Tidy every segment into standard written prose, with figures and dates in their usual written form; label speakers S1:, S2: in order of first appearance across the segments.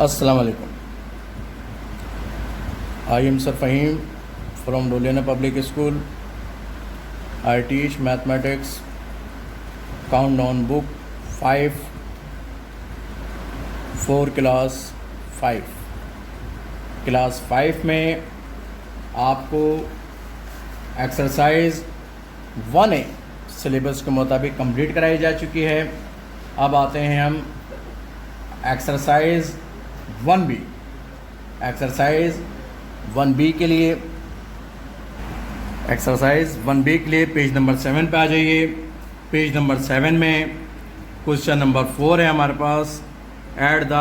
S1: Assalamu alaikum. I am Sir Fahim from Doliana Public School. I teach mathematics countdown book 5 for class 5. Class 5 में आपको exercise 1A syllabus के मुताबिक complete कराई जा चुकी है। अब आते हैं हम एक्सरसाइज 1B। एक्सरसाइज 1B के लिए पेज नंबर 7 पे आ जाइए। पेज नंबर 7 में क्वेश्चन नंबर 4 है हमारे पास, ऐड द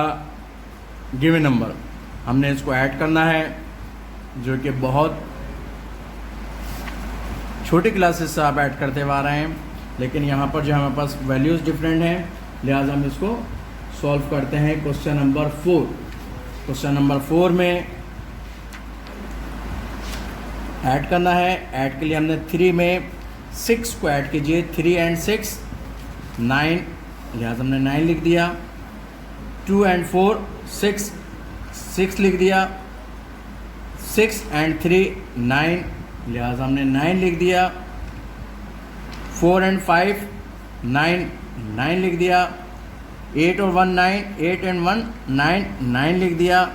S1: गिवन नंबर। हमने इसको ऐड करना है, जो कि बहुत छोटी क्लासेस से आप ऐड करते हुए आ रहे हैं, लेकिन यहाँ पर जो हमारे पास वैल्यूज़ डिफरेंट हैं, लिहाजा हम इसको सॉल्व करते हैं। Question number 4। क्वेश्चन नंबर 4 में ऐड करना है। ऐड के लिए हमने 3 में 6 को ऐड कीजिए। 3 and 6 9, लिहाजा हमने 9 लिख दिया। 2 and 4 6 लिख दिया। 6 and 3 9, लिहाजा हमने 9 लिख दिया। 4 and 5 9 लिख दिया। 8 और 1 9, 8 and 1 9 लिख दिया।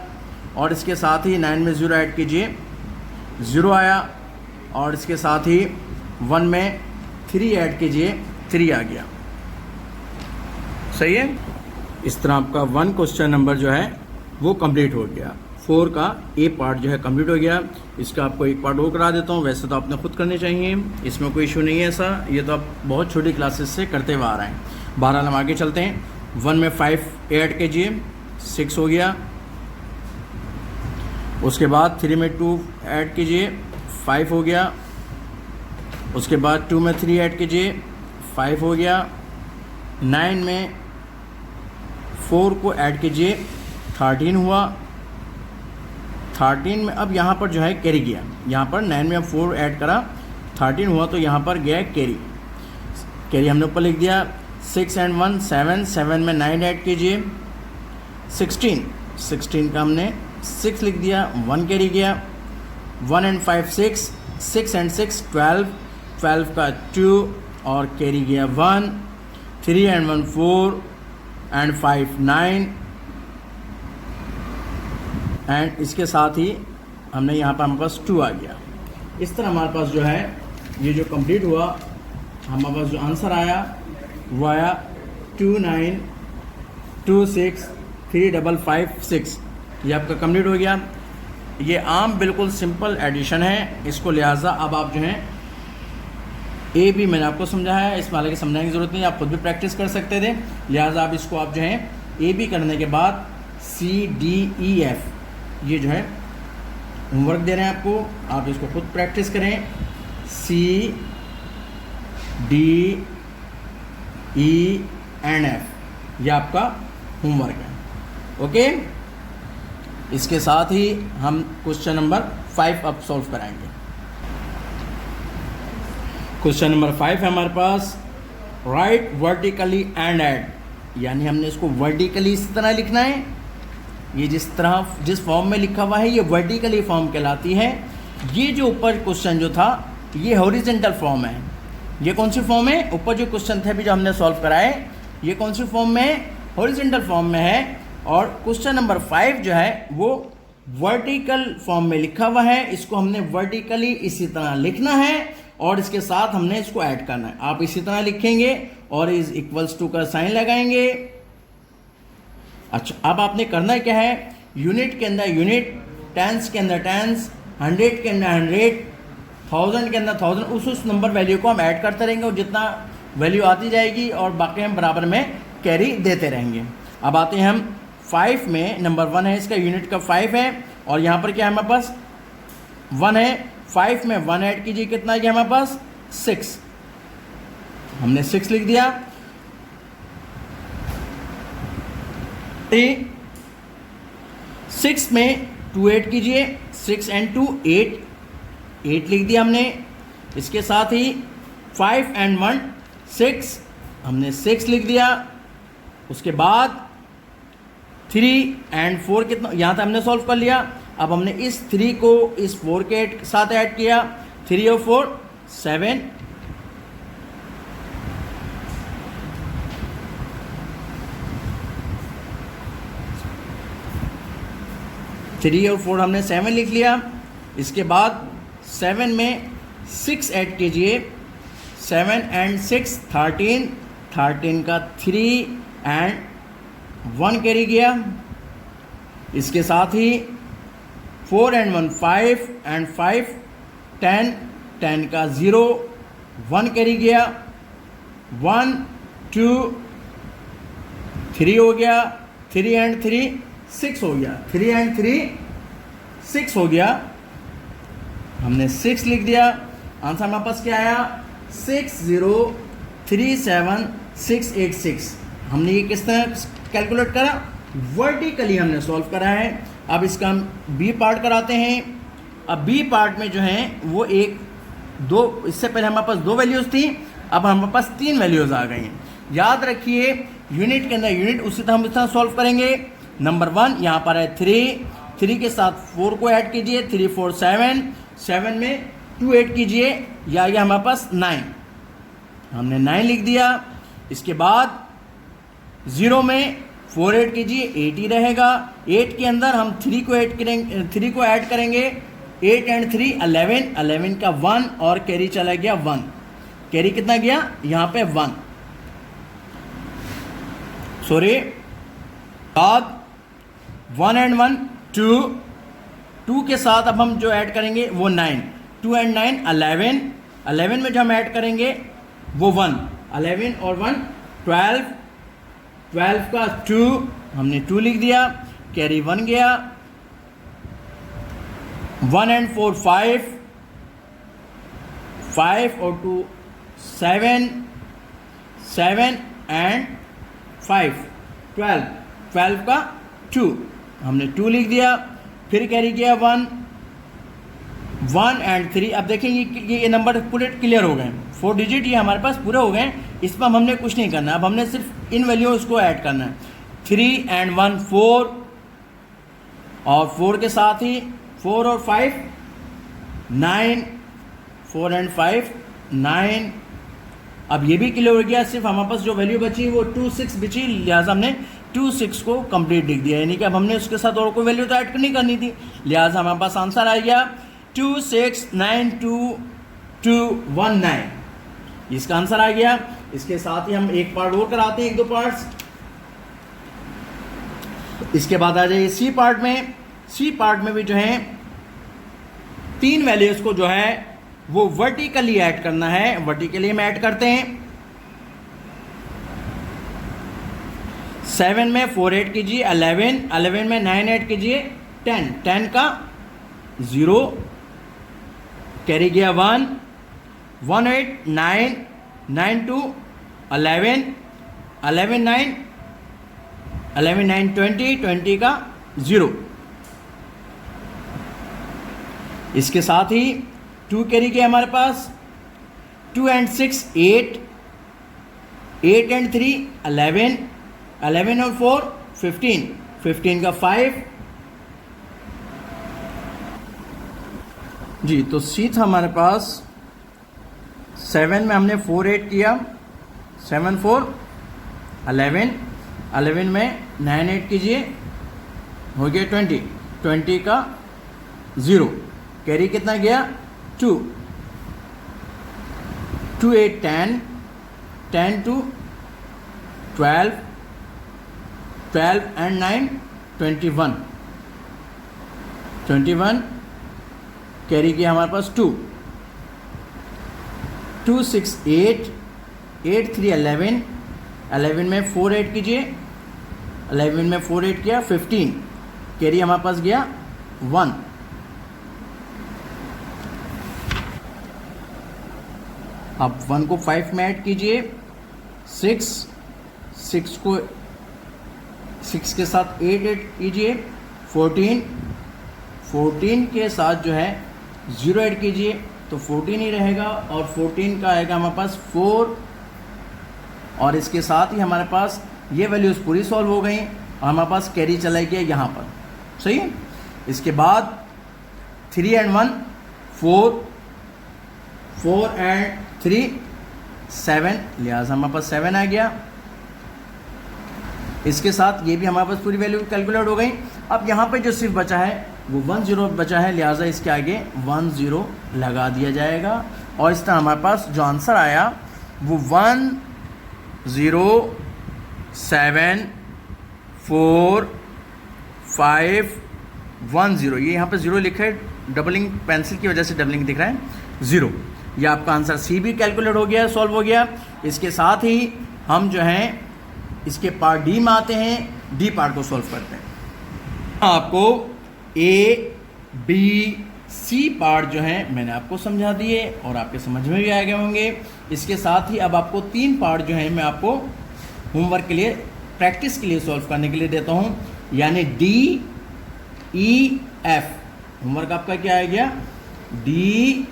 S1: और इसके साथ ही 9 में 0 ऐड कीजिए, 0 आया। और इसके साथ ही 1 में 3 ऐड कीजिए, 3 आ गया। सही है। इस तरह आपका 1 क्वेश्चन नंबर जो है वो कंप्लीट हो गया। 4 का ए पार्ट जो है कंप्लीट हो गया। इसका आपको एक पार्ट और करा देता हूँ। वैसे तो आपने खुद करने चाहिए, इसमें कोई इशू नहीं है ऐसा। ये तो आप बहुत छोटी क्लासेस से करते हुए आ रहे हैं। बहरहाल हम आगे चलते हैं। 1 में 5 ऐड कीजिए, 6 हो गया। उसके बाद 3 में 2 ऐड कीजिए, 5 हो गया। उसके बाद 2 में 3 ऐड कीजिए, 5 हो गया। 9 में 4 को ऐड कीजिए, 13 हुआ। 13 में अब यहाँ पर जो है कैरी गया। यहाँ पर 9 में अब 4 ऐड करा, 13 हुआ, तो यहाँ पर गया कैरी हमने ऊपर लिख दिया। 6 and 1 7 में 9 ऐड कीजिए। 16 का हमने 6 लिख दिया, 1 कैरी गया। 1 and 5 6 and 6 12 का 2 और कैरी गया 1। 3 and 1 4 and 5 9 एंड इसके साथ ही हमने यहाँ पर हमारे पास 2 आ गया। इस तरह हमारे पास जो है ये जो कंप्लीट हुआ, हमारे पास जो आंसर आया वो आया 29263556। ये आपका कंप्लीट हो गया। ये आम बिल्कुल सिंपल एडिशन है इसको, लिहाजा अब आप जो हैं ए बी मैंने आपको समझाया है, इसमें हालांकि समझाने की ज़रूरत नहीं, आप खुद भी प्रैक्टिस कर सकते थे। लिहाजा आप इसको आप जो हैं ए बी करने के बाद CDEF ये जो है होमवर्क दे रहे हैं आपको, आप इसको खुद प्रैक्टिस करें। CDENF ये आपका होमवर्क है। ओके, इसके साथ ही हम क्वेश्चन नंबर 5 अब सॉल्व कराएंगे। क्वेश्चन नंबर 5 है हमारे पास, राइट वर्टिकली एंड ऐड, यानी हमने इसको वर्टिकली इस तरह लिखना है। ये जिस फॉर्म में लिखा हुआ है ये वर्टिकली फॉर्म कहलाती है। ये जो ऊपर क्वेश्चन जो था ये हॉरिजॉन्टल फॉर्म है। ये कौन सी फॉर्म है? ऊपर जो क्वेश्चन थे अभी जो हमने सॉल्व कराए, ये कौन सी फॉर्म में है? हॉरिजॉन्टल फॉर्म में है। और क्वेश्चन नंबर 5 जो है वो वर्टिकल फॉर्म में लिखा हुआ है। इसको हमने वर्टिकली इसी तरह लिखना है और इसके साथ हमने इसको ऐड करना है। आप इसी तरह लिखेंगे और इज इक्वल्स टू का साइन लगाएंगे। अच्छा, अब आपने करना क्या है, यूनिट के अंदर यूनिट, टेंस के अंदर टेंस, 100 के अंदर 100, 1000 के अंदर 1000, उस नंबर वैल्यू को हम ऐड करते रहेंगे और जितना वैल्यू आती जाएगी और बाकी हम बराबर में कैरी देते रहेंगे। अब आते हैं हम 5 में, नंबर 1 है इसका, यूनिट का 5 है और यहाँ पर क्या है हमारे पास 1 है। 5 में 1 ऐड कीजिए, कितना है हमारे पास 6, हमने 6 लिख दिया। 6 में 2 ऐड कीजिए, 6 and 2 8 लिख दिया हमने। इसके साथ ही 5 and 1 6, हमने 6 लिख दिया। उसके बाद 3 एंड 4 कितना, यहाँ तक हमने सॉल्व कर लिया। अब हमने इस 3 को इस 4 के साथ ऐड किया, 3 और 4 7, 3 और 4 हमने 7 लिख लिया। इसके बाद 7 में 6 ऐड कीजिए, 7 एंड 6 13, 13 का 3 एंड 1 कैरी गया। इसके साथ ही 4 एंड 1 5 एंड 5 10, 10 का 0 1 कैरी गया, 1 2 3 हो गया, 3 एंड 3 6 हो गया, 3 एंड 3 6 हो गया। हमने 6 लिख दिया। आंसर हमारे पास क्या आया, 6037686। हमने ये किस तरह कैलकुलेट करा, वर्टिकली हमने सॉल्व करा है। अब इसका हम बी पार्ट कराते हैं। अब बी पार्ट में जो है वो एक दो, इससे पहले हमारे पास 2 वैल्यूज़ थी, अब हमारे पास 3 वैल्यूज़ आ गई हैं। याद रखिए यूनिट के अंदर यूनिट, उसी तरह हम इस तरह सॉल्व करेंगे। नंबर 1 यहाँ पर है 3 के साथ 4 को ऐड कीजिए, 3 4 7, 7 में 2 ऐड कीजिए, या गया हमारे पास 9, हमने 9 लिख दिया। इसके बाद 0 में 4 ऐड कीजिए, 8 ही रहेगा। 8 के अंदर हम 3 को ऐड करेंगे, 3 को ऐड करेंगे, 8 एंड 3 11, 11 का 1 और कैरी चला गया 1, कैरी कितना गया यहाँ पे 1, सॉरी बाद 1 एंड 1 2, 2 के साथ अब हम जो ऐड करेंगे वो 9, 2 एंड 9 11, 11 में जो हम ऐड करेंगे वो 1, 11 और 1 12, 12 का 2 हमने 2 लिख दिया, कैरी 1 गया। 1 एंड 4 5, 5 और 2 7, 7 एंड 5 12, 12 का 2 हमने 2 लिख दिया। फिर कैरी किया 1, 1 एंड 3। अब देखेंगे ये नंबर पूरे क्लियर हो गए, 4 डिजिट ये हमारे पास पूरे हो गए। इस पर हमने कुछ नहीं करना, अब हमने सिर्फ इन वैल्यूज को ऐड करना है। 3 एंड 1 4, और 4 के साथ ही 4 और 5 9, 4 एंड 5 9। अब ये भी क्लियर हो गया, सिर्फ हमारे पास जो वैल्यू बची वो 2 6 बची, लिहाजा हमने 2 6 को कंप्लीट लिख दिया, यानी कि अब हमने उसके साथ और कोई वैल्यू तो ऐड नहीं करनी थी, लिहाजा हमारे पास आंसर आ गया 2 6 9 2 2 1 9, इसका आंसर आ गया। इसके साथ ही हम एक पार्ट और कराते हैं, 1 2 पार्ट्स। इसके बाद आ जाइए सी पार्ट में। सी पार्ट में भी जो है 3 वैल्यूज को जो है वो वर्टिकली ऐड करना है। वर्टिकली हम ऐड करते हैं, 7 में 4 ऐड कीजिए, 11, 11 में 9 ऐड कीजिए, 10, 10 का 0 कैरी गया 1, 1 8 9, 9 2 11, 11 9, 11 9 20, 20 का 0। इसके साथ ही 2 कैरी किया हमारे पास, 2 एंड 6 8, 8 एंड 3 11, 11 और 4 15, 15 का 5 जी। तो सी था हमारे पास, 7 में हमने 4 ऐड किया, 7 4 11, 11 में 9 ऐड कीजिए, हो गया 20, 20 का 0, कैरी कितना गया 2, 2 8 10, 10 2 12, 12 एंड 9 21, 21 कैरी किया हमारे पास 2, 2 6 8, 8 3 11, 11 में 4 ऐड कीजिए, 11 में 4 ऐड किया 15, कैरी हमारे पास गया 1। अब 1 को 5 में ऐड कीजिए, 6, 6 को 6 के साथ 8 ऐड कीजिए, 14, 14 के साथ जो है 0 ऐड कीजिए तो 14 ही रहेगा, और 14 का आएगा हमारे पास 4, और इसके साथ ही हमारे पास ये वैल्यूज़ पूरी सॉल्व हो गई। और हमारे पास कैरी चला गया यहाँ पर, सही है। इसके बाद 3 and 1 4, 4 and 3 7, लिहाजा हमारे पास 7 आ गया। इसके साथ ये भी हमारे पास पूरी वैल्यू कैलकुलेट हो गई। अब यहाँ पे जो सिर्फ बचा है वो 1 0 बचा है, लिहाजा इसके आगे 1 0 लगा दिया जाएगा और इस तरह हमारे पास जो आंसर आया वो 1 0 7 4 5 1 0। ये यहाँ पे 0 लिखा है, डबलिंग पेंसिल की वजह से डबलिंग दिख रहा है 0। ये आपका आंसर सी भी कैलकुलेट हो गया, सॉल्व हो गया। इसके साथ ही हम जो हैं इसके पार्ट डी में आते हैं, डी पार्ट को सॉल्व करते हैं। आपको ए बी सी पार्ट जो है मैंने आपको समझा दिए और आपके समझ में भी आ गए होंगे। इसके साथ ही अब आपको 3 पार्ट जो है मैं आपको होमवर्क के लिए, प्रैक्टिस के लिए सॉल्व करने के लिए देता हूँ, यानी डी ई एफ। होमवर्क आपका क्या आ गया, डी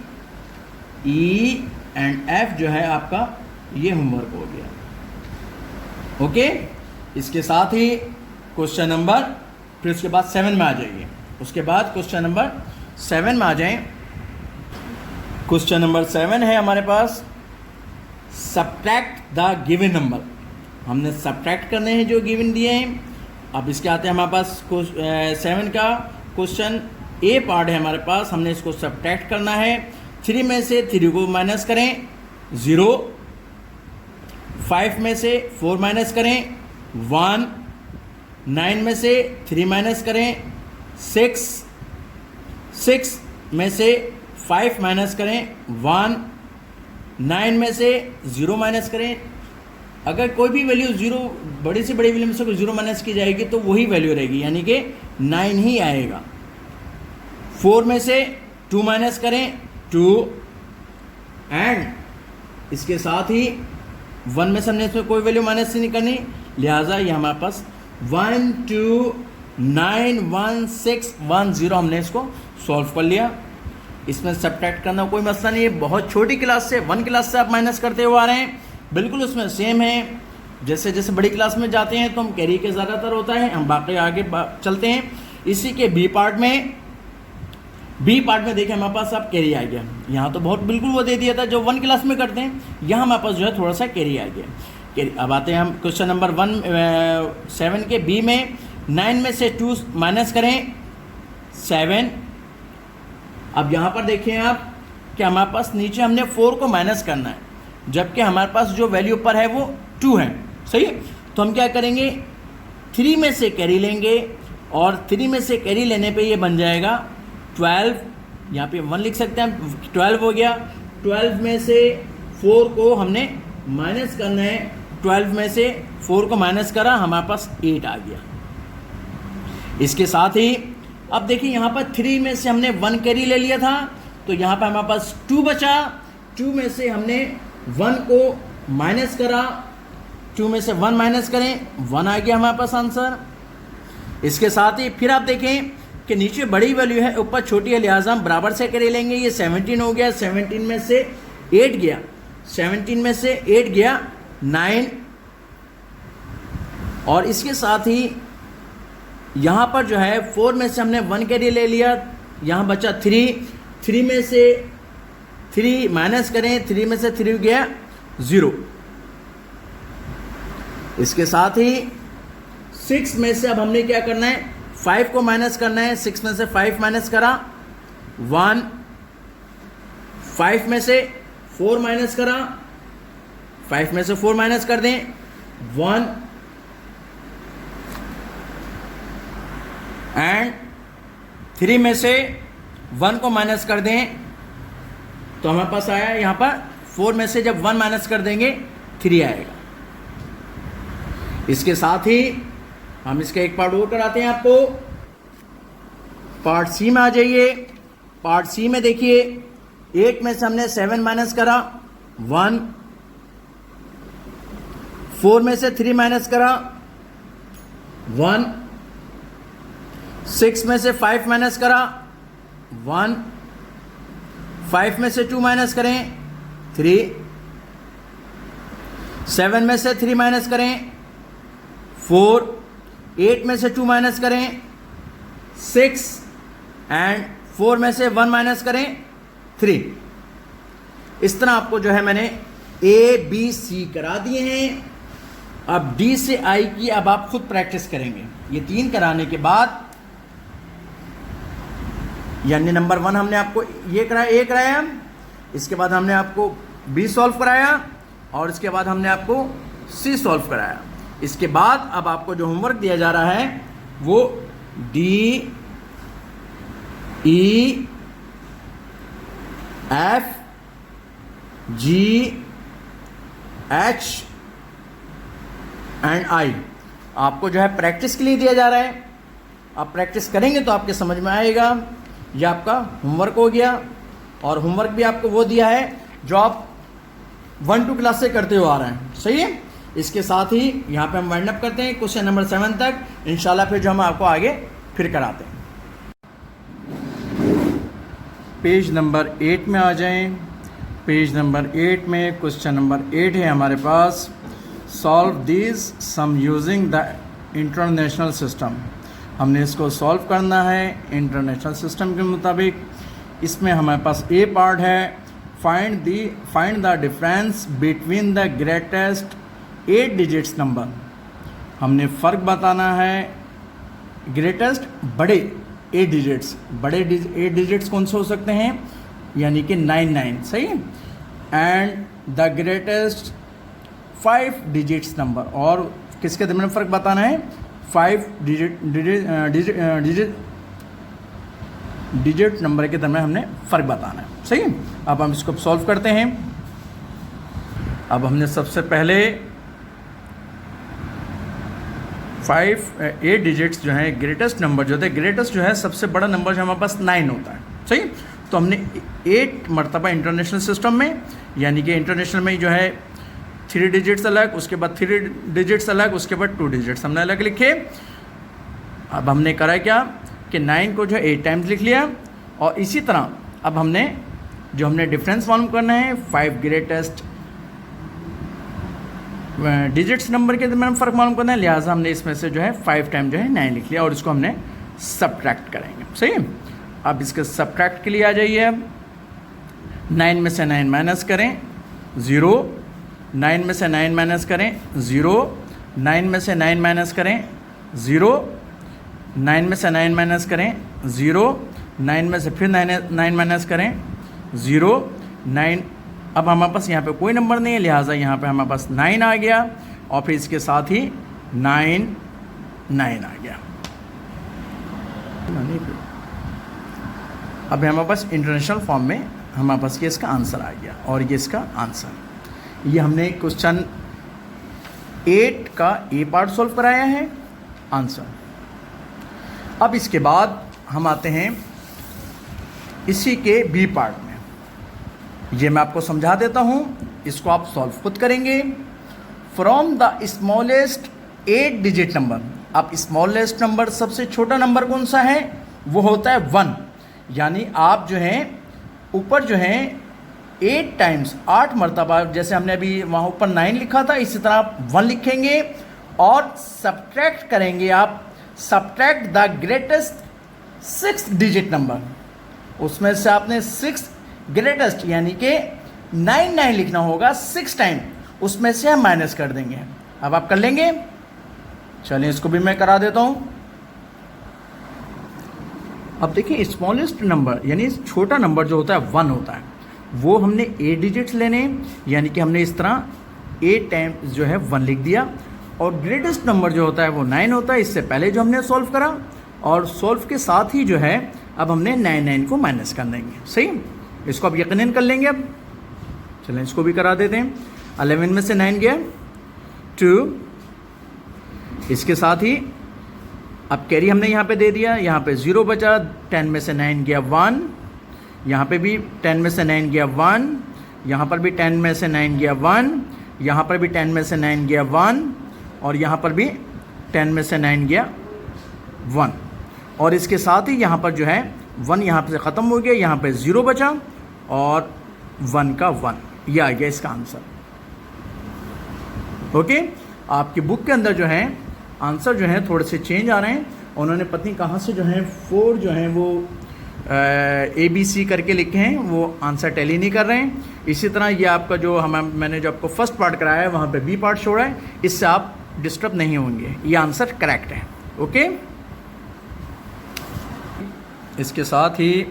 S1: ई एंड एफ जो है आपका ये होमवर्क हो गया। ओके, इसके साथ ही क्वेश्चन नंबर, फिर उसके बाद 7 में आ जाइए। उसके बाद क्वेश्चन नंबर 7 में आ जाएं। क्वेश्चन नंबर 7 है हमारे पास, सब्ट्रैक्ट द गिवन नंबर। हमने सब्ट्रैक्ट करने हैं जो गिवन दिए हैं। अब इसके आते हैं हमारे पास 7 का क्वेश्चन ए पार्ट है हमारे पास, हमने इसको सब्ट्रैक्ट करना है। 3 में से 3 को माइनस करें 0, 5 में से 4 माइनस करें 1, 9 में से 3 माइनस करें 6, 6 में से 5 माइनस करें 1, 9 में से 0 माइनस करें। अगर कोई भी वैल्यू 0, बड़ी से बड़ी वैल्यू में से कोई 0 माइनस की जाएगी तो वही वैल्यू रहेगी, यानी कि 9 ही आएगा। 4 में से 2 माइनस करें 2, एंड इसके साथ ही 1 में से हमने इसमें कोई वैल्यू माइनस नहीं करनी, लिहाजा ये हमारे पास 1 2 9 1 6 1 0 हमने इसको सॉल्व कर लिया। इसमें सब्ट्रैक्ट करना कोई मसला नहीं है, बहुत छोटी क्लास से 1 क्लास से आप माइनस करते हुए आ रहे हैं, बिल्कुल उसमें सेम है। जैसे जैसे बड़ी क्लास में जाते हैं तो हम कैरी के ज़्यादातर होता है, हम बाकी आगे चलते हैं। इसी के बी पार्ट में देखिए हमारे पास अब कैरी आ गया। यहाँ तो बहुत बिल्कुल वो दे दिया था जो 1 क्लास में करते हैं, यहाँ हमारे पास जो है थोड़ा सा कैरी आ गया। कैरी, अब आते हैं हम क्वेश्चन नंबर 7 के बी में। 9 में से 2 माइनस करें 7। अब यहाँ पर देखें आप कि हमारे पास नीचे हमने 4 को माइनस करना है, जबकि हमारे पास जो वैल्यू पर है वो 2 है, सही है। तो हम क्या करेंगे, 3 में से कैरी लेंगे और 3 में से कैरी लेने पे ये बन जाएगा 12। यहाँ पे 1 लिख सकते हैं, 12 हो गया। 12 में से 4 को हमने माइनस करना है, 12 में से 4 को माइनस करा, हमारे पास 8 आ गया। इसके साथ ही अब देखिए यहाँ पर 3 में से हमने 1 कैरी ले लिया था, तो यहाँ पर हमारे पास 2 बचा। 2 में से हमने 1 को माइनस करा, 2 में से 1 माइनस करें 1 आ गया हमारे पास आंसर। इसके साथ ही फिर आप देखें कि नीचे बड़ी वैल्यू है, ऊपर छोटी है, लिहाजा हम बराबर से कैरी लेंगे। ये 17 हो गया, 17 में से 8 गया, 17 में से 8 गया 9। और इसके साथ ही यहाँ पर जो है 4 में से हमने 1 कैरी ले लिया, यहाँ बचा 3। 3 में से 3 माइनस करें, 3 में से 3 गया 0। इसके साथ ही 6 में से अब हमने क्या करना है, 5 को माइनस करना है। 6 में से 5 माइनस करा 1, 5 में से 4 माइनस करा, 5 में से 4 माइनस कर दें 1, एंड 3 में से 1 को माइनस कर दें तो हमारे पास आया यहाँ पर 4 में से जब 1 माइनस कर देंगे 3 आएगा। इसके साथ ही हम इसका एक पार्ट और कराते हैं आपको। पार्ट सी में आ जाइए। पार्ट सी में देखिए 8 में से हमने 7 माइनस करा 1, 4 में से 3 माइनस करा 1, 6 में से 5 माइनस करा 1, 5 में से 2 माइनस करें 3, 7 में से 3 माइनस करें 4, 8 में से 2 माइनस करें 6 एंड 4 में से 1 माइनस करें 3। इस तरह आपको जो है मैंने A B C करा दिए हैं। अब D से I की अब आप खुद प्रैक्टिस करेंगे। ये 3 कराने के बाद यानी नंबर 1 हमने आपको ये कराया, A कराया, इसके बाद हमने आपको B सॉल्व कराया और इसके बाद हमने आपको C सॉल्व कराया। इसके बाद अब आपको जो होमवर्क दिया जा रहा है वो D E F G H and I आपको जो है प्रैक्टिस के लिए दिया जा रहा है। आप प्रैक्टिस करेंगे तो आपके समझ में आएगा। ये आपका होमवर्क हो गया और होमवर्क भी आपको वो दिया है जो आप 1-2 क्लास से करते हुए आ रहे हैं। सही है। इसके साथ ही यहाँ पे हम वाइंड अप करते हैं क्वेश्चन नंबर 7 तक। इंशाल्लाह फिर जो हम आपको आगे फिर कराते हैं। पेज नंबर 8 में आ जाएं। पेज नंबर 8 में क्वेश्चन नंबर 8 है हमारे पास, solve this sum using the international system. हमने इसको सॉल्व करना है इंटरनेशनल सिस्टम के मुताबिक। इसमें हमारे पास ए पार्ट है, find the difference between the greatest 8 digits number. हमने फ़र्क बताना है ग्रेटेस्ट बड़े 8 डिजिट्स। बड़े 8 डिजिट्स कौन से हो सकते हैं, यानी कि 99। सही है। And the greatest 5 digits number, और किसके दरमियान फ़र्क बताना है, 5 डिजिट नंबर के दरमियान हमने फ़र्क बताना है। सही है। अब हम इसको सॉल्व करते हैं। अब हमने सबसे पहले 8 डिजिट्स जो है ग्रेटेस्ट नंबर जो होता है, ग्रेटेस्ट जो है सबसे बड़ा नंबर जो हमारे पास 9 होता है। सही। तो हमने 8 मरतबा इंटरनेशनल सिस्टम में, यानी कि इंटरनेशनल में जो है 3 डिजिट्स अलग, उसके बाद 3 डिजिट्स अलग, उसके बाद 2 डिजिट्स हमने अलग लिखे। अब हमने करा क्या कि 9 को जो 8 टाइम्स लिख लिया। और इसी तरह अब हमने डिफरेंस मालूम करना है 5 ग्रेटेस्ट डिजिट्स नंबर के दरमियान फ़र्क मालूम करना है। लिहाजा हमने इसमें से जो है 5 टाइम जो है 9 लिख लिया और इसको हमने सब्ट्रैक्ट करेंगे। सही है। अब इसके सब्ट्रैक्ट के लिए आ जाइए। 9 में से 9 माइनस करें 0, 9 में से 9 माइनस करें 0, 9 में से 9 माइनस करें 0, 9 में से 9 माइनस करें 0, 9 में से फिर 9 माइनस करें 0, 9। अब हमारे पास यहाँ पे कोई नंबर नहीं है, लिहाजा यहाँ पे हमारे पास 9 आ गया और फिर इसके साथ ही 9 आ गया। अब हमारे पास इंटरनेशनल फॉर्म में हमारे पास ये इसका आंसर आ गया और ये इसका आंसर। ये हमने क्वेश्चन 8 का ए पार्ट सॉल्व कराया है, आंसर। अब इसके बाद हम आते हैं इसी के बी पार्ट में। ये मैं आपको समझा देता हूँ, इसको आप सॉल्व खुद करेंगे। From the smallest 8 digit number. अब स्मॉलेस्ट नंबर सबसे छोटा नंबर कौन सा है, वो होता है 1। यानी आप जो है ऊपर जो है 8 टाइम्स 8 मरतबा, जैसे हमने अभी वहाँ ऊपर 9 लिखा था, इसी तरह आप 1 लिखेंगे और सब्ट्रैक्ट करेंगे। आप subtract the greatest 6 digit number. उसमें से आपने 6 ग्रेटेस्ट यानी कि 9 लिखना होगा 6 टाइम, उसमें से हम माइनस कर देंगे। अब आप कर लेंगे। चलिए इसको भी मैं करा देता हूँ। अब देखिए स्मॉलेस्ट नंबर यानी छोटा नंबर जो होता है 1 होता है, वो हमने 8 डिजिट्स लेने, यानी कि हमने इस तरह 8 टाइम्स जो है 1 लिख दिया। और ग्रेटेस्ट नंबर जो होता है वो 9 होता है, इससे पहले जो हमने सॉल्व करा, और सॉल्व के साथ ही जो है अब हमने 9 को माइनस कर देंगे। सही। इसको अब यकीनन कर लेंगे। अब चलें इसको भी करा देते हैं। 11 में से 9 गया 2, इसके साथ ही अब कैरी हमने यहाँ पे दे दिया, यहाँ पे 0 बचा। 10 में से 9 गया 1, यहाँ पे भी 10 में से 9 गया 1, यहाँ पर भी 10 में से 9 गया 1, यहाँ पर भी 10 में से 9 गया 1, और यहाँ पर भी 10 में से 9 गया 1। और इसके साथ ही यहाँ पर जो है 1 यहाँ से ख़त्म हो गया, यहाँ पे 0 बचा और 1 का 1। ये आ गया इसका आंसर। ओके। आपकी बुक के अंदर जो है आंसर जो है थोड़े से चेंज आ रहे हैं। उन्होंने पता नहीं कहाँ से जो है 4 जो है वो ABC करके लिखे हैं, वो आंसर टैली नहीं कर रहे हैं। इसी तरह ये आपका जो मैंने जो आपको फर्स्ट पार्ट कराया है वहाँ पे B पार्ट छोड़ा है, इससे आप डिस्टर्ब नहीं होंगे, ये आंसर करेक्ट है। ओके, इसके साथ ही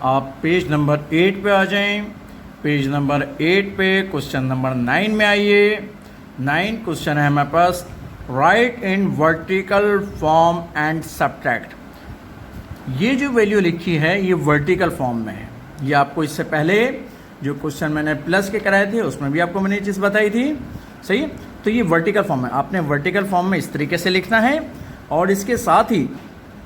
S1: आप पेज नंबर 8 पे आ जाएं। पेज नंबर 8 पे क्वेश्चन नंबर 9 में आइए। 9 क्वेश्चन है हमारे पास, write in vertical form and subtract. ये जो वैल्यू लिखी है ये वर्टिकल फॉर्म में है। ये आपको इससे पहले जो क्वेश्चन मैंने प्लस के कराए थे उसमें भी आपको मैंने ये चीज़ बताई थी, सही। तो ये वर्टिकल फॉर्म है, आपने वर्टिकल फॉर्म में इस तरीके से लिखना है और इसके साथ ही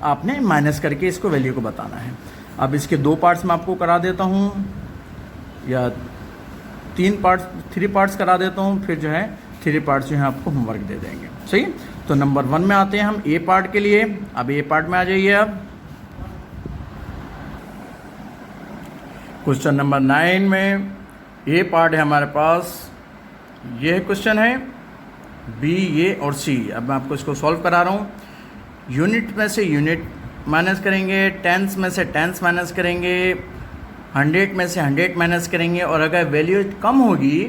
S1: आपने माइनस करके इसको वैल्यू को बताना है। अब इसके 2 पार्ट्स मैं आपको करा देता हूँ, या 3 पार्ट्स करा देता हूँ, फिर जो है 3 पार्ट्स जो है आपको होमवर्क दे देंगे, सही। तो नंबर 1 में आते हैं हम A पार्ट के लिए। अब A पार्ट में आ जाइए। अब क्वेश्चन नंबर 9 में A पार्ट है हमारे पास, ये क्वेश्चन है B, A और C। अब मैं आपको इसको सॉल्व करा रहा हूँ। यूनिट में से यूनिट माइनस करेंगे, टेंस में से टेंस माइनस करेंगे, 100 में से 100 माइनस करेंगे, और अगर वैल्यू कम होगी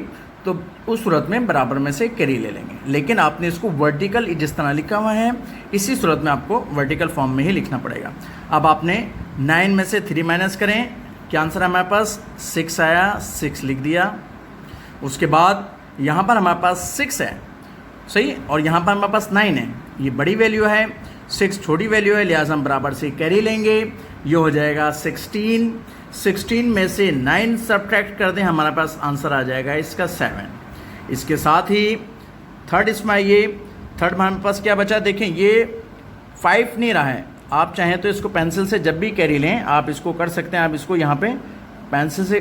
S1: तो उस सूरत में बराबर में से कैरी ले लेंगे। लेकिन आपने इसको वर्टिकल जिस तरह लिखा हुआ है इसी सूरत में आपको वर्टिकल फॉर्म में ही लिखना पड़ेगा। अब आपने 9 में से 3 माइनस करें, क्या आंसर है हमारे पास 6 आया, 6 लिख दिया। उसके बाद यहाँ पर हमारे पास 6 है, सही, और यहाँ पर हमारे पास 9 है। ये बड़ी वैल्यू है, 6 छोटी वैल्यू है, लिहाजा हम बराबर से कैरी लेंगे। ये हो जाएगा 16। 16 में से 9 सब्ट्रैक्ट कर दें, हमारे पास आंसर आ जाएगा इसका 7। इसके साथ ही थर्ड इसमें आइए। थर्ड में हमारे पास क्या बचा, देखें ये 5 नहीं रहा है। आप चाहें तो इसको पेंसिल से जब भी कैरी लें आप इसको कर सकते हैं। आप इसको यहाँ पे पेंसिल से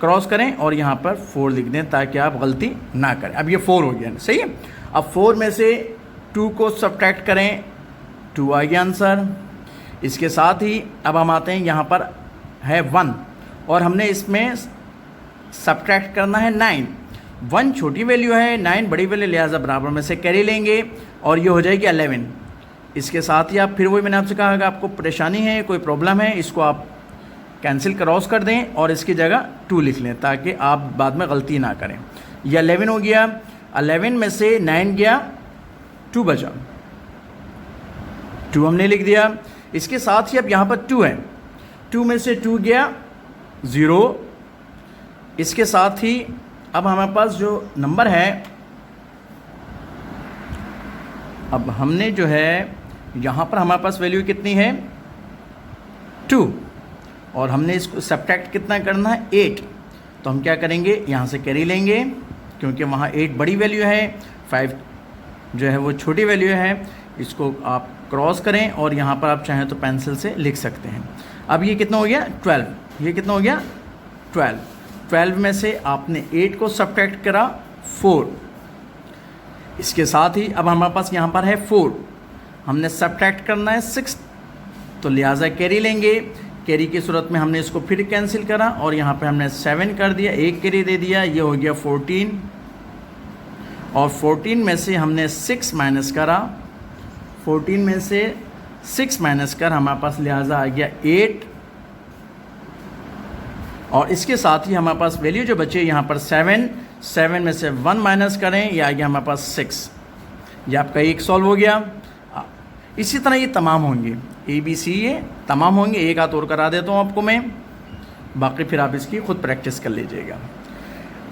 S1: क्रॉस करें और यहाँ पर 4 लिख दें ताकि आप गलती ना करें। अब ये 4 हो गया, सही है। अब 4 में से 2 को सब्ट्रैक्ट करें, 2 आ गया आंसर। इसके साथ ही अब हम आते हैं, यहाँ पर है 1 और हमने इसमें सब्ट्रैक्ट करना है 9। 1 छोटी वैल्यू है, 9 बड़ी वैल्यू, लिहाजा बराबर में से कैरी लेंगे और ये हो जाएगी 11। इसके साथ ही आप फिर वही मैंने आपसे कहा कि आपको परेशानी है, कोई प्रॉब्लम है, इसको आप कैंसिल क्रॉस कर दें और इसकी जगह 2 लिख लें ताकि आप बाद में गलती ना करें। ये 11 हो गया। 11 में से 9 गया, 2 बचा, 2 हमने लिख दिया। इसके साथ ही अब यहाँ पर 2 है, 2 में से 2 गया 0। इसके साथ ही अब हमारे पास जो नंबर है, अब हमने जो है यहाँ पर हमारे पास वैल्यू कितनी है 2 और हमने इसको सब्ट्रैक्ट कितना करना है 8। तो हम क्या करेंगे, यहाँ से कैरी लेंगे क्योंकि वहाँ 8 बड़ी वैल्यू है, 5 जो है वो छोटी वैल्यू है। इसको आप क्रॉस करें और यहाँ पर आप चाहें तो पेंसिल से लिख सकते हैं। अब ये कितना हो गया 12। ये कितना हो गया 12। 12 में से आपने 8 को सब्ट्रैक्ट करा 4। इसके साथ ही अब हमारे पास यहाँ पर है 4, हमने सब्ट्रैक्ट करना है 6, तो लिहाजा कैरी लेंगे। कैरी की सूरत में हमने इसको फिर कैंसिल करा और यहाँ पे हमने 7 कर दिया, 1 कैरी दे दिया, ये हो गया 14। और 14 में से हमने 6 माइनस करा, 14 में से 6 माइनस कर हमारे पास लिहाजा आ गया 8। और इसके साथ ही हमारे पास वैल्यू जो बचे यहाँ पर 7 में से 1 माइनस करें, यह आ गया हमारे पास 6। ये आपका एक सॉल्व हो गया। इसी तरह ये तमाम होंगे, ABC ये तमाम होंगे। एक हाथ और करा देता हूँ आपको मैं, बाकी फिर आप इसकी खुद प्रैक्टिस कर लीजिएगा।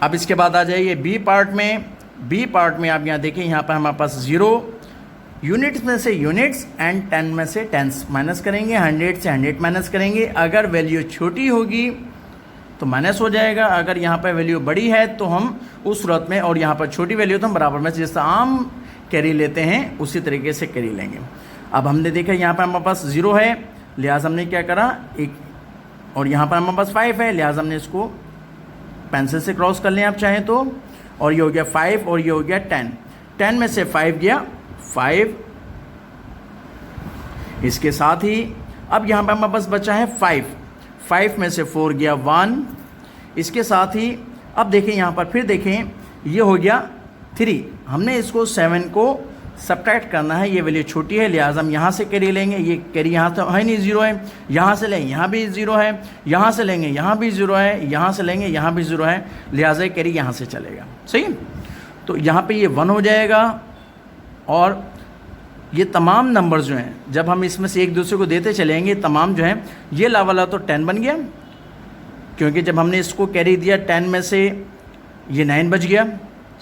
S1: अब इसके बाद आ जाइए B पार्ट में। B पार्ट में आप यहाँ देखिए, यहाँ पर हमारे पास 0, यूनिट्स में से यूनिट्स एंड 10 में से टेंस माइनस करेंगे, 100 से 100 माइनस करेंगे। अगर वैल्यू छोटी होगी तो माइनस हो जाएगा, अगर यहाँ पर वैल्यू बड़ी है तो हम उस सूरत में, और यहाँ पर छोटी वैल्यू तो हम बराबर में जैसा आम कैरी लेते हैं उसी तरीके से कैरी लेंगे। अब हमने देखा यहाँ पर हमारे पास 0 है, लिहाजा हमने क्या करा 1, और यहाँ पर हमारे पास 5 है, लिहाजा हमने इसको पेंसिल से क्रॉस कर लें आप चाहें तो, और ये हो गया 5 और ये हो गया 10। 10 में से 5 गया 5। इसके साथ ही अब यहाँ पर हमारे पास बचा है 5 में से 4 गया 1। इसके साथ ही अब देखें यहाँ पर फिर देखें, ये हो गया 3। हमने इसको 7 को सब्ट्रैक्ट करना है, ये वैल्यू छोटी है लिहाजा हम यहाँ से कैरी लेंगे, ये कैरी यहाँ तो है नहीं, ज़ीरो है, यहाँ से लेंगे यहाँ भी ज़ीरो है, यहाँ से लेंगे यहाँ भी ज़ीरो है, यहाँ से लेंगे यहाँ भी ज़ीरो है, लिहाजा ये कैरी यहाँ से चलेगा। सही, तो यहाँ पे ये 1 हो जाएगा। और ये तमाम नंबर जो हैं जब हम इसमें से एक दूसरे को देते चलेंगे तमाम जो हैं, ये वाला तो 10 बन गया, क्योंकि जब हमने इसको कैरी दिया 10 में से ये 9 बच गया।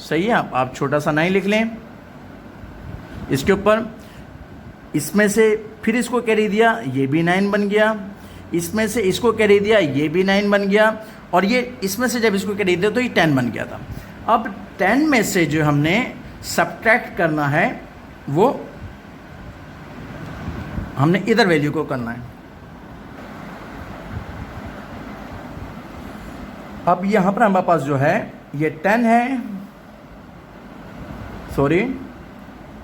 S1: सही है, आप छोटा सा 9 लिख लें इसके ऊपर। इसमें से फिर इसको कैरी दिया, ये भी 9 बन गया। इसमें से इसको कैरी दिया, ये भी 9 बन गया। और ये इसमें से जब इसको कैरी दिया तो ये 10 बन गया था। अब 10 में से जो हमने सब्ट्रैक्ट करना है वो हमने इधर वैल्यू को करना है। अब यहाँ पर हमारे पास जो है ये 10 है, सॉरी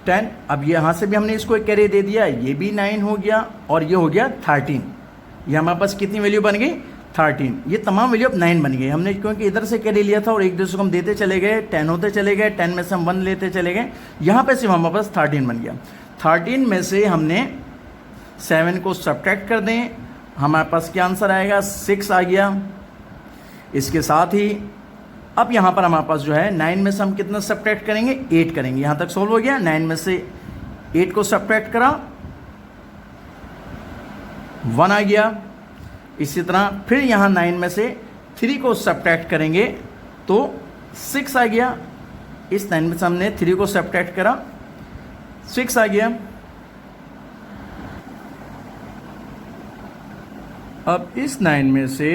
S1: 10। अब यहाँ से भी हमने इसको एक कैरी दे दिया, ये भी 9 हो गया और ये हो गया 13। ये हमारे पास कितनी वैल्यू बन गई? 13। ये तमाम वैल्यू अब 9 बन गई। हमने क्योंकि इधर से कैरी लिया था और एक दूसरे को हम देते चले गए, 10 होते चले गए, 10 में से हम 1 लेते चले गए, यहाँ पे सिर्फ हमारे पास 13 बन गया। 13 में से हमने 7 को सब्ट्रैक्ट कर दें, हमारे पास क्या आंसर आएगा? 6 आ गया। इसके साथ ही अब यहाँ पर हमारे पास जो है 9 में से हम कितना सब्ट्रैक्ट करेंगे? 8 करेंगे। यहाँ तक सॉल्व हो गया। 9 में से 8 को सब्ट्रैक्ट करा, 1 आ गया। इसी तरह फिर यहाँ 9 में से 3 को सब्ट्रैक्ट करेंगे तो 6 आ गया। इस 9 में से हमने 3 को सब्ट्रैक्ट करा, 6 आ गया। अब इस 9 में से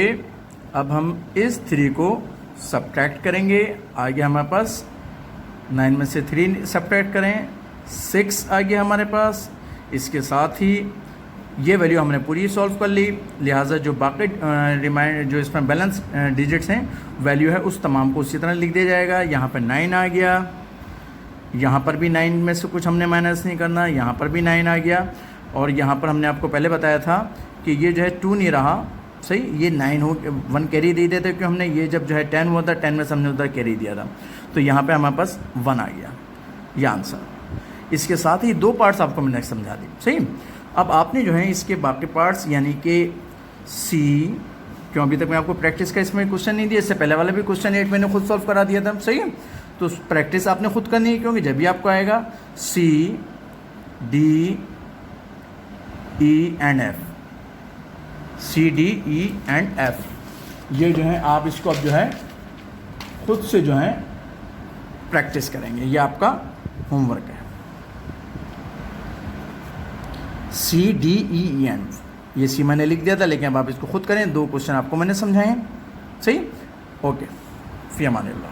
S1: अब हम इस 3 को सब्ट्रैक्ट करेंगे, आ गया हमारे पास। 9 में से 3 सब्ट्रैक्ट करें, 6 आ गया हमारे पास। इसके साथ ही ये वैल्यू हमने पूरी सॉल्व कर ली, लिहाजा जो बाकी रिमाइंडर जो इसमें बैलेंस डिजिट्स हैं वैल्यू है उस तमाम को उसी तरह लिख दिया जाएगा। यहाँ पर 9 आ गया, यहाँ पर भी 9 में से कुछ हमने माइनस नहीं करना, यहाँ पर भी 9 आ गया। और यहाँ पर हमने आपको पहले बताया था कि ये जो है 2 नहीं रहा, सही, ये 9 हो 1 कैरी दे देते क्योंकि हमने ये जब जो है 10 हुआ था 10 में से हमने उधर कैरी दिया था, तो यहाँ पे हमारे पास 1 आ गया, ये आंसर। इसके साथ ही 2 पार्ट्स आपको मैंने समझा दी। सही, अब आपने जो है इसके बाकी पार्ट्स यानी कि सी, क्यों अभी तक मैं आपको प्रैक्टिस का इसमें क्वेश्चन नहीं दिया, इससे पहले वाला भी क्वेश्चन 8 मैंने खुद सॉल्व करा दिया था। सही है, तो प्रैक्टिस आपने खुद करनी है क्योंकि जब भी आपको आएगा C D E and F, C D E and F, ये जो है आप इसको अब जो है खुद से जो है प्रैक्टिस करेंगे, ये आपका होमवर्क है। सी डी ई एन, ये सी मैंने लिख दिया था लेकिन अब आप इसको खुद करें। 2 क्वेश्चन आपको मैंने समझाए हैं। सही, ओके, फी अमानिल्लाह।